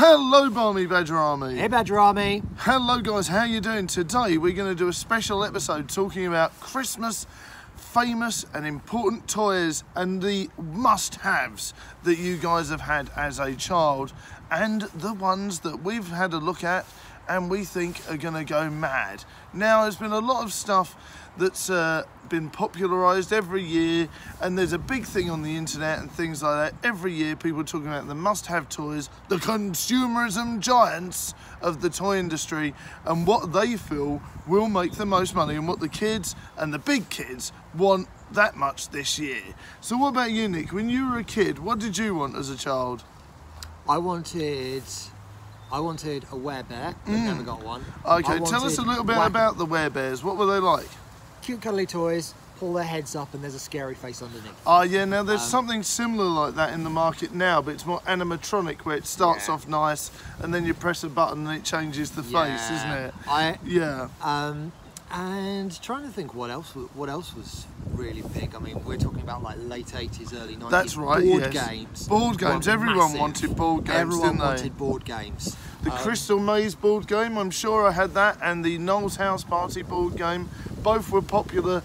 Hello Barmy Badger Army. Hey Badger Army. Hello guys, how you doing? Today we're going to do a special episode talking about Christmas famous and important toys and the must-haves that you guys have had as a child and the ones that we've had a look at and we think are going to go mad. Now there's been a lot of stuff that's been popularised every year, and there's a big thing on the internet and things like that. Every year people are talking about the must-have toys, the consumerism giants of the toy industry, and what they feel will make the most money and what the kids and the big kids want that much this year. So what about you, Nick? When you were a kid, what did you want as a child? I wanted a werebear, but never got one. Okay, tell us a little bit about the werebears. What were they like? Cute cuddly toys, pull their heads up and there's a scary face underneath. Oh yeah, now there's something similar like that in the market now, but it's more animatronic, where it starts off nice and then you press a button and it changes the face, isn't it? And trying to think what else was really big. I mean, we're talking about like late 80s, early 90s. That's right, board games. Board games, everyone wanted board games, Everyone didn't they? wanted board games. The Crystal Maze board game, I'm sure I had that, and the Noel's House Party board game. Both were popular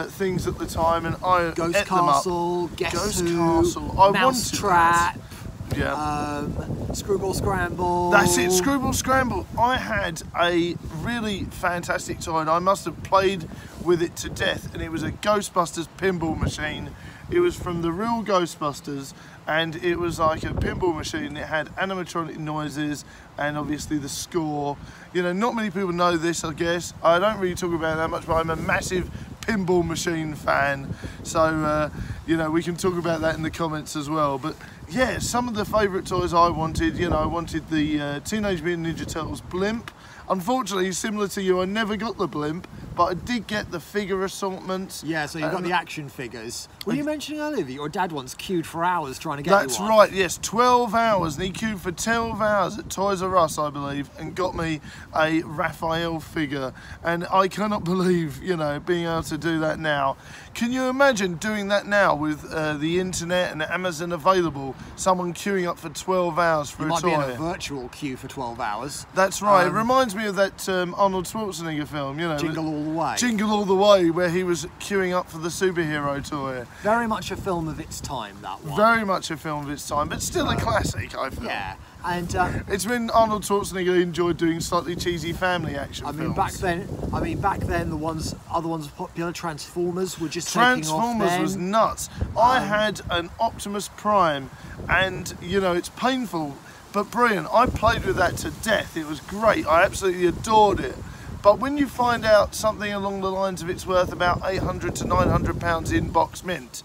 things at the time, and I Ghost ate Castle, them up. Guess Ghost Who, Castle. I Mouse wanted Trap. That. Yeah. Screwball Scramble. That's it, Screwball Scramble. I had a really fantastic toy, and I must have played with it to death, and it was a Ghostbusters pinball machine. It was from the real Ghostbusters, and it was like a pinball machine. It had animatronic noises and obviously the score. You know, not many people know this, I guess. I don't really talk about it that much, but I'm a massive pinball machine fan. So, you know, we can talk about that in the comments as well. But yeah, some of the favourite toys I wanted, you know, I wanted the Teenage Mutant Ninja Turtles blimp. Unfortunately, similar to you, I never got the blimp, but I did get the figure assortment. Yeah, so you got the action figures. Were you mentioning earlier that your dad once queued for hours trying to get That's you one? right, yes, 12 hours, and he queued for 12 hours at Toys R Us, I believe, and got me a Raphael figure. And I cannot believe, you know, being able to do that now. Can you imagine doing that now with the internet and Amazon available? Someone queuing up for 12 hours for a toy. You might be in a virtual queue for 12 hours. That's right. It reminds me of that Arnold Schwarzenegger film, you know. Jingle All the Way. Jingle All the Way, where he was queuing up for the superhero toy. Very much a film of its time, that one. Very much a film of its time, but still a classic, I feel. Yeah, and it's when Arnold Schwarzenegger enjoyed doing slightly cheesy family action films. back then the other ones popular, Transformers were just taking off then. Transformers was nuts. I had an Optimus Prime, and you know, it's painful but brilliant. I played with that to death. It was great. I absolutely adored it. But when you find out something along the lines of it's worth about 800 to 900 pounds in box mint,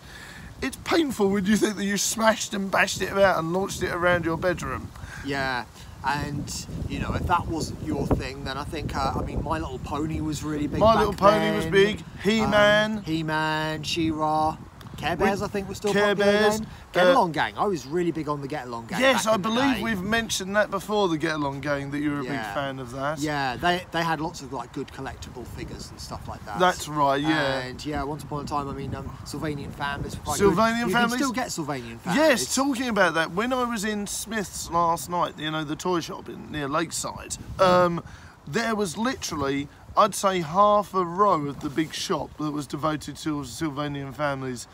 it's painful when you think that you smashed and bashed it about and launched it around your bedroom. Yeah, and you know, if that wasn't your thing, then I think I mean, My Little Pony was really big. My Little Pony was big. He-Man, She-Ra. Care Bears, I think, was still popular then. Get Along Gang. I was really big on the Get Along Gang. Yes, I believe we've mentioned that before, the Get Along Gang, that you were a big fan of that. Yeah, they had lots of like good collectible figures and stuff like that. That's right, yeah. And yeah, once upon a time, I mean, Sylvanian Families were quite Sylvanian good. Families? You can still get Sylvanian Families. Yes, talking about that, when I was in Smith's last night, you know, the toy shop near Lakeside, there was literally, I'd say, half a row of the big shop that was devoted to Sylvanian Families.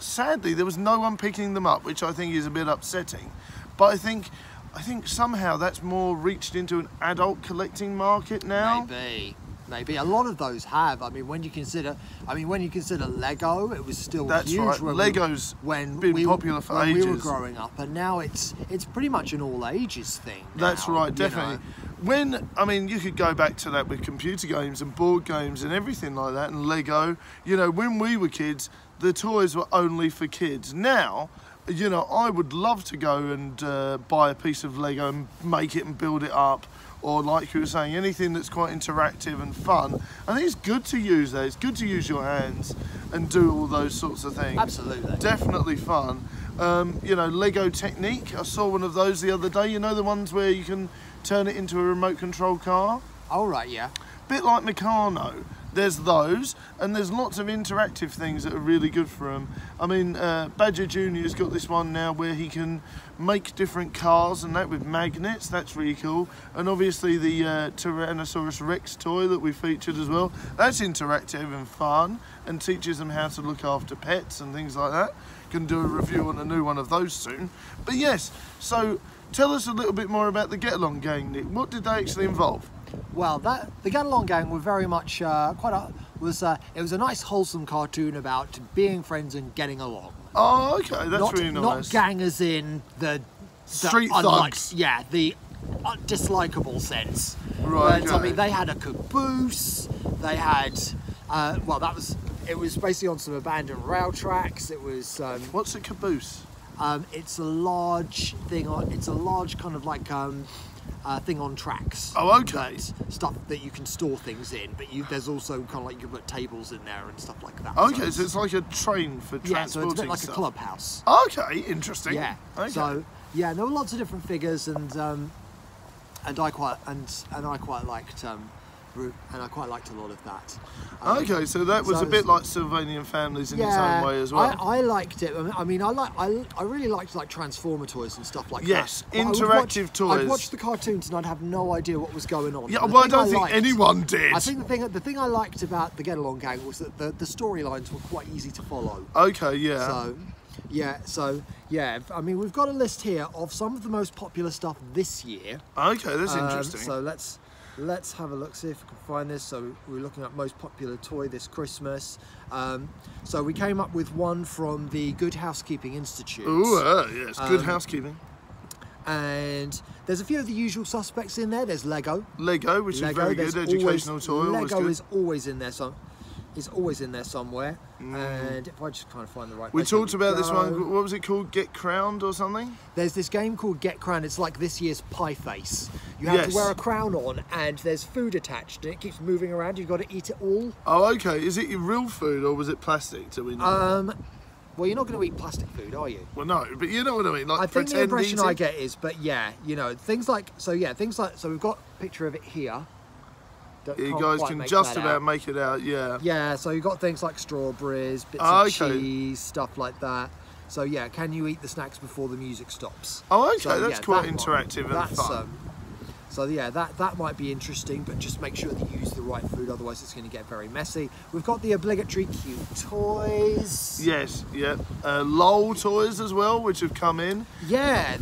Sadly, there was no one picking them up, which I think is a bit upsetting. But I think somehow that's more reached into an adult collecting market now. Maybe a lot of those have. I mean, when you consider Lego, it was still That's huge. Right. Lego's been popular for ages. When we were growing up, and now it's pretty much an all ages thing. That's right, definitely. When, I mean, you could go back to that with computer games and board games and everything like that, and Lego. You know, when we were kids, the toys were only for kids. Now, you know, I would love to go and buy a piece of Lego and make it and build it up. Or like you were saying, anything that's quite interactive and fun. I think it's good to use that. It's good to use your hands and do all those sorts of things. Absolutely. Definitely fun. You know, Lego Technique. I saw one of those the other day. You know, the ones where you can turn it into a remote control car? Oh, right, yeah. Bit like Meccano. there's those, and there's lots of interactive things that are really good for them. I mean, Badger Junior's got this one now where he can make different cars and that with magnets. That's really cool. And obviously the Tyrannosaurus Rex toy that we featured as well. That's interactive and fun and teaches them how to look after pets and things like that. Can do a review on a new one of those soon. But yes, so tell us a little bit more about the Get Along Gang, Nick. What did they actually involve? Well, the Get Along Gang were very much it was a nice wholesome cartoon about being friends and getting along. Oh, okay, that's really nice. Not gang as in the street thugs. Yeah, the dislikable sense. Right. But, okay. I mean, they had a caboose. They had it was basically on some abandoned rail tracks. It was. What's a caboose? It's a large thing on. It's a large kind of like thing on tracks. Oh, okay. Stuff that you can store things in, but there's also kind of like you can put tables in there and stuff like that. Okay, so it's like a train for transporting. Yeah, so it's a bit like stuff. a clubhouse. Okay, interesting. Yeah. Okay. So yeah, there were lots of different figures, and I quite liked. And I quite liked a lot of that. Okay, so that was a bit like Sylvanian Families in its own way as well. I liked it. I mean, I really liked like Transformer toys and stuff like that. Yes, interactive toys. I'd watch the cartoons and I'd have no idea what was going on. Yeah, well, I don't think anyone did. I think the thing I liked about the Get Along Gang was that the storylines were quite easy to follow. Okay, yeah. So I mean, we've got a list here of some of the most popular stuff this year. Okay, that's interesting. So let's have a look, see if we can find this. So we're looking at most popular toy this Christmas. So we came up with one from the Good Housekeeping Institute. Ooh, yes, Good Housekeeping. And there's a few of the usual suspects in there. There's Lego. Lego, which is very good, educational toy. Lego is always in there. Is always in there somewhere. And if I just kind of find the right we place, talked about this one, what was it called, Get Crowned or something? There's this game called Get Crowned. It's like this year's Pie Face. You have to wear a crown on and there's food attached and it keeps moving around. You've got to eat it all. Oh, okay. Is it real food or was it plastic? Do we know? Well, you're not going to eat plastic food, are you? Well, no, but you know what I mean. Like, I think the impression I get is, but yeah, you know, things like, so we've got a picture of it here. You guys can just about make it out, yeah. Yeah, so you've got things like strawberries, bits of cheese, stuff like that. So yeah, can you eat the snacks before the music stops? Oh, okay, so, that's quite interactive and fun. So yeah, that might be interesting, but just make sure that you use the right food, otherwise it's going to get very messy. We've got the obligatory cute toys. Yes, yeah. LOL toys as well, which have come in. Yeah,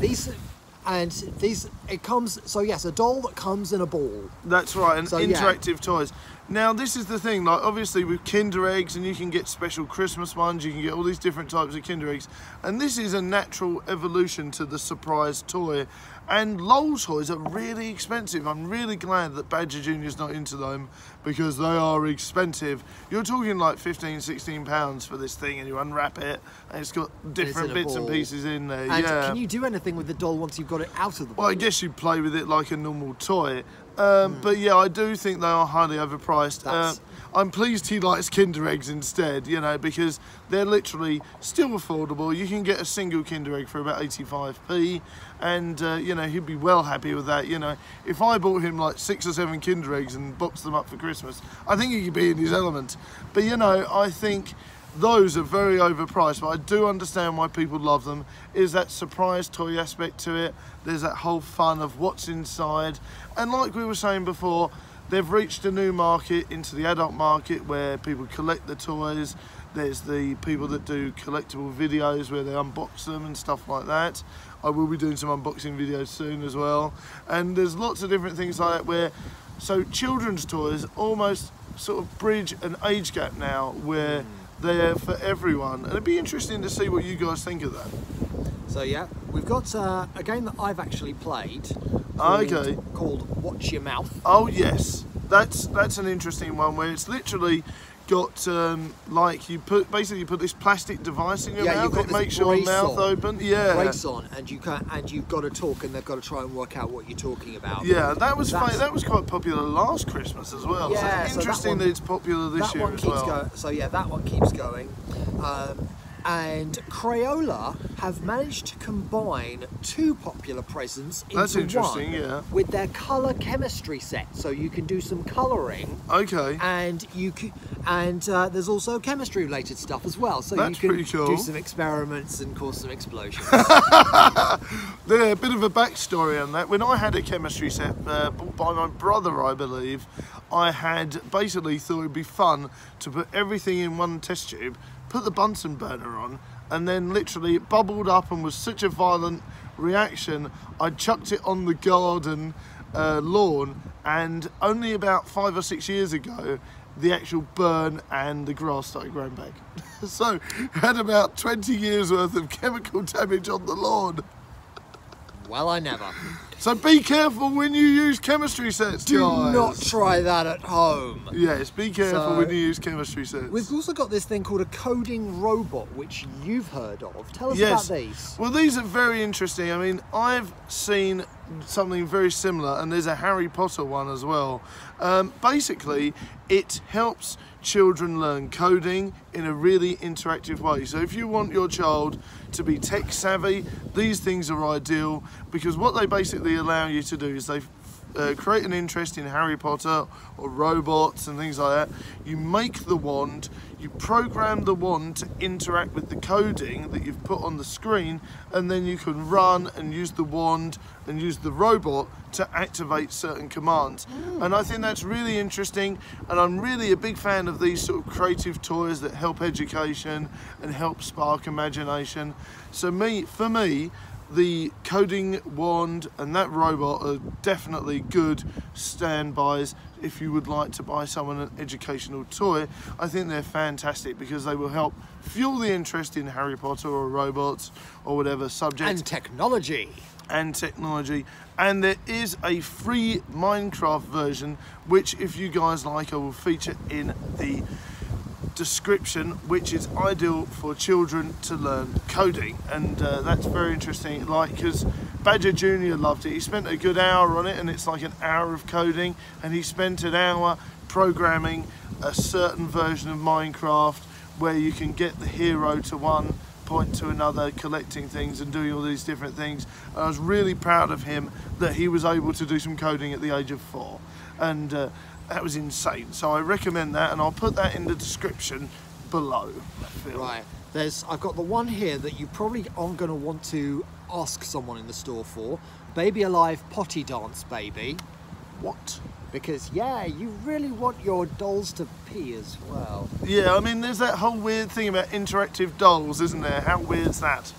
it comes, so yes, a doll that comes in a ball. That's right, and interactive toys. Now, this is the thing, like, obviously with Kinder Eggs, and you can get special Christmas ones, you can get all these different types of Kinder Eggs, and this is a natural evolution to the surprise toy. And LOL toys are really expensive. I'm really glad that Badger Junior's not into them because they are expensive. You're talking like 15, 16 pounds for this thing, and you unwrap it and it's got different bits and pieces in there. And yeah. Can you do anything with the doll once you've got it out of the ball? Well, I guess you play with it like a normal toy. But yeah, I do think they are highly overpriced. I'm pleased he likes Kinder Eggs instead, you know, because they're literally still affordable. You can get a single Kinder Egg for about 85p, and you know, he'd be well happy with that. You know, if I bought him like 6 or 7 Kinder Eggs and boxed them up for Christmas, I think he could be in his element. But you know, I think those are very overpriced, but I do understand why people love them. Is that surprise toy aspect to it. There's that whole fun of what's inside, and like we were saying before, they've reached a new market into the adult market where people collect the toys. There's the people that do collectible videos where they unbox them and stuff like that. I will be doing some unboxing videos soon as well. And there's lots of different things like that where, so children's toys almost sort of bridge an age gap now where they're for everyone. And it'd be interesting to see what you guys think of that. So yeah, we've got a game that I've actually played called Watch Your Mouth. Oh yes, that's an interesting one where it's literally got like you put this plastic device in your mouth that makes your mouth open. Yeah, brace on, and you've got to talk, and they've got to try and work out what you're talking about. Yeah, that was quite popular last Christmas as well. Yeah, so it's interesting that it's popular this year as well. So yeah, that one keeps going. And Crayola have managed to combine two popular presents into That's interesting, one yeah. with their colour chemistry set. So you can do some colouring. Okay. And there's also chemistry related stuff as well. So That's you can pretty cool. do some experiments and cause some explosions. There, a bit of a backstory on that. When I had a chemistry set bought by my brother, I believe, I had basically thought it'd be fun to put everything in one test tube, put the Bunsen burner on, and then literally it bubbled up and was such a violent reaction, I chucked it on the garden lawn, and only about 5 or 6 years ago the actual burn and the grass started growing back. So had about 20 years worth of chemical damage on the lawn. Well, I never. So be careful when you use chemistry sets, Do guys. not try that at home. Yes, be careful So, when you use chemistry sets. We've also got this thing called a coding robot, which you've heard of. Tell us about these. Well, these are very interesting. I mean, I've seen something very similar, and there's a Harry Potter one as well. Basically, it helps children learn coding in a really interactive way. So if you want your child to be tech savvy, these things are ideal, because what they basically allow you to do is they create an interest in Harry Potter or robots and things like that. You make the wand, you program the wand to interact with the coding that you've put on the screen, and then you can run and use the wand and use the robot to activate certain commands. And I think that's really interesting, and I'm really a big fan of these sort of creative toys that help education and help spark imagination. So for me, the coding wand and that robot are definitely good standbys if you would like to buy someone an educational toy. I think they're fantastic because they will help fuel the interest in Harry Potter or robots or whatever subject. And technology. And there is a free Minecraft version, which if you guys like, I will feature in the description, which is ideal for children to learn coding, and that's very interesting, like, because Badger Jr. loved it. He spent a good hour on it, and it's like an hour of coding, and he spent an hour programming a certain version of Minecraft where you can get the hero to one point to another, collecting things and doing all these different things. And I was really proud of him that he was able to do some coding at the age of 4, and that was insane. So I recommend that, and I'll put that in the description below. Right. I've got the one here that you probably aren't going to want to ask someone in the store for. Baby Alive Potty Dance Baby. What? Because, yeah, you really want your dolls to pee as well. Yeah, I mean, there's that whole weird thing about interactive dolls, isn't there? How weird's that?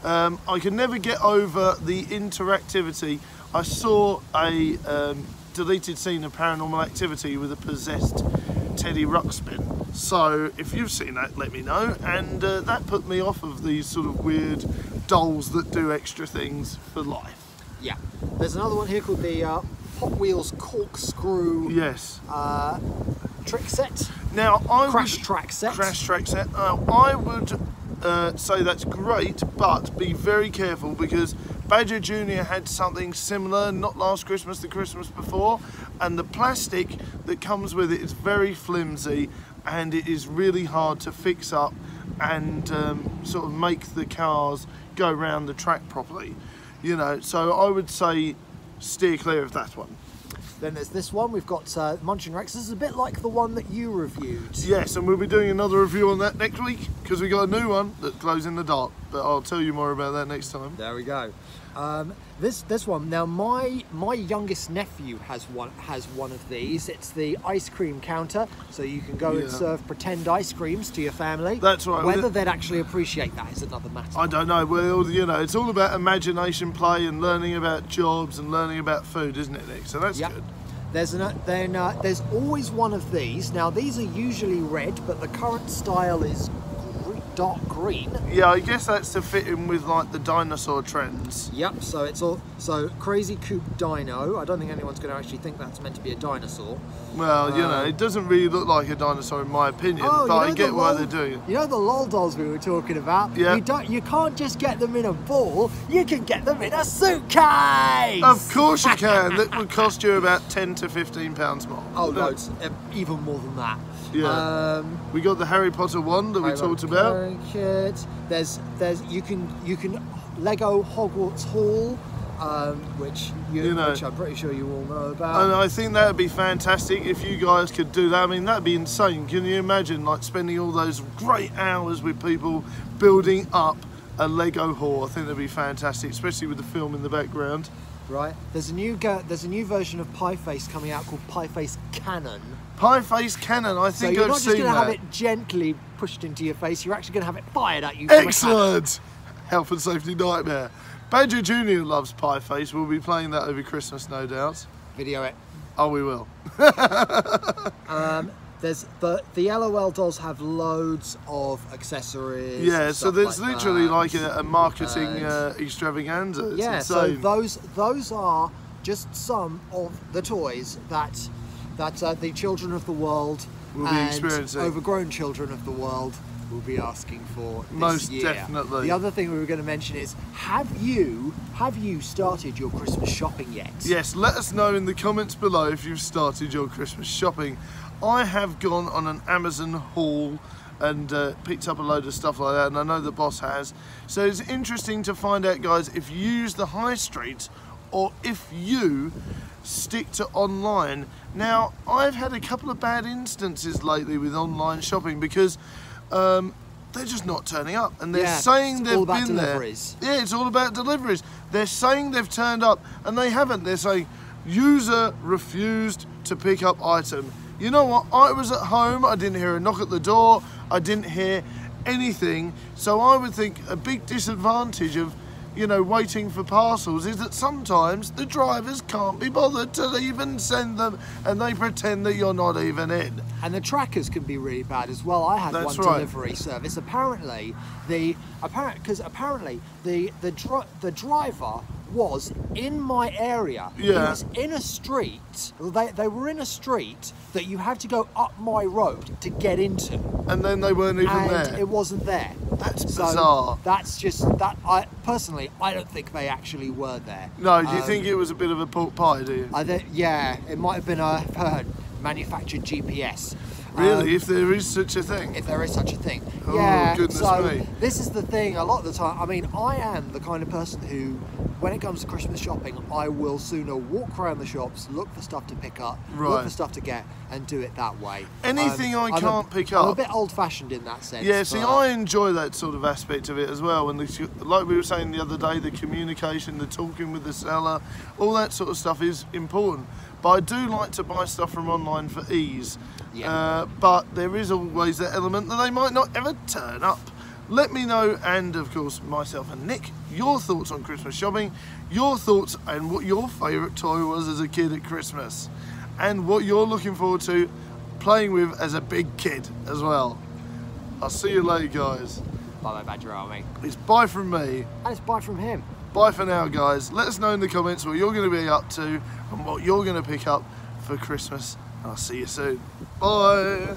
I can never get over the interactivity. I saw a deleted scene of Paranormal Activity with a possessed Teddy Ruxpin. So if you've seen that, let me know. And that put me off of these sort of weird dolls that do extra things for life. Yeah. There's another one here called the Hot Wheels Corkscrew. Yes. Trick set. Now Crash track set. I would say that's great, but be very careful, because Badger Jr. had something similar, not last Christmas, the Christmas before, and the plastic that comes with it is very flimsy, and it is really hard to fix up and sort of make the cars go around the track properly. You know, so I would say steer clear of that one. Then there's this one, we've got Munching Rex. This is a bit like the one that you reviewed. Yes, and we'll be doing another review on that next week, because we got a new one that glows in the dark, but I'll tell you more about that next time. There we go. This one, now my youngest nephew has one of these. It's the ice cream counter, so you can go and serve pretend ice creams to your family. That's right. Whether they'd actually appreciate that is another matter. I don't know. Well, you know, it's all about imagination play and learning about jobs and learning about food, isn't it, Nick? So that's good. There's always one of these. Now these are usually red, but the current style is dark green. Yeah, I guess that's to fit in with like the dinosaur trends. Yep, so it's all Crazy Coop Dino. I don't think anyone's going to actually think that's meant to be a dinosaur. Well, you know, it doesn't really look like a dinosaur in my opinion, but I get why they're doing it. You know the lol dolls we were talking about? Yeah. You can't just get them in a ball, you can get them in a suitcase! Of course you can. That would cost you about £10 to £15 more. Oh, loads. Even more than that. Yeah. We got the Harry Potter wand that we talked about. colouring kit. There's you can Lego Hogwarts Hall, which which I'm pretty sure you all know about. And I think that would be fantastic if you guys could do that. I mean, that'd be insane. Can you imagine, like, spending all those great hours with people building up a Lego hall? I think that'd be fantastic, especially with the film in the background. Right. There's a new version of Pie Face coming out called Pie Face Cannon. Pie Face Cannon. I think so I've seen that. you're not just going to have it gently pushed into your face. You're actually going to have it fired at you. From Excellent. Health and safety nightmare. Badger Jr. loves Pie Face. We'll be playing that over Christmas, no doubt. Video it. Oh, we will. There's the LOL dolls have loads of accessories. Yeah, so there's like literally like a marketing extravaganza. It's yeah, insane. so those are just some of the toys that the children of the world will be and experiencing. Overgrown children of the world will be asking for this Most year. definitely. The other thing we were going to mention is, have you started your Christmas shopping yet? Yes, let us know in the comments below if you've started your Christmas shopping. I have gone on an Amazon haul and picked up a load of stuff like that, and I know the boss has. So it's interesting to find out, guys, if you use the high street or if you stick to online. Now, I've had a couple of bad instances lately with online shopping because they're just not turning up, and they're saying they've been there. Yeah, it's all about deliveries. They're saying they've turned up, and they haven't. They're saying user refused to pick up item. You know what? I was at home. I didn't hear a knock at the door. I didn't hear anything. So I would think a big disadvantage of, you know, waiting for parcels is that sometimes the drivers can't be bothered to even send them, and they pretend that you're not even in. And the trackers can be really bad as well. I had one delivery service. Apparently, the driver was in my area. Yeah. He was in a street. They were in a street that you had to go up my road to get into. And then they weren't even there. And it wasn't there. That's bizarre. That's just that. I personally don't think they actually were there. No, do you think it was a bit of a pork pie? Do you? Yeah, it might have been a manufactured GPS. Really, if there is such a thing? If there is such a thing. Oh, yeah, goodness me. This is the thing, a lot of the time, I mean, I am the kind of person who, when it comes to Christmas shopping, I will sooner walk around the shops, look for stuff to pick up, look for stuff to get, and do it that way. Anything I can't pick up. I'm a bit old-fashioned in that sense. Yeah, see, I enjoy that sort of aspect of it as well. And like we were saying the other day, the communication, the talking with the seller, all that sort of stuff is important. But I do like to buy stuff from online for ease. Yeah. But there is always that element that they might not ever turn up. Let me know, and of course myself and Nick, your thoughts on Christmas shopping, your thoughts and what your favourite toy was as a kid at Christmas, and what you're looking forward to playing with as a big kid as well. I'll see you later, guys. Bye bye, Badger Army. It's bye from me. And it's bye from him. Bye for now, guys. Let us know in the comments what you're going to be up to and what you're going to pick up for Christmas. I'll see you soon. Bye.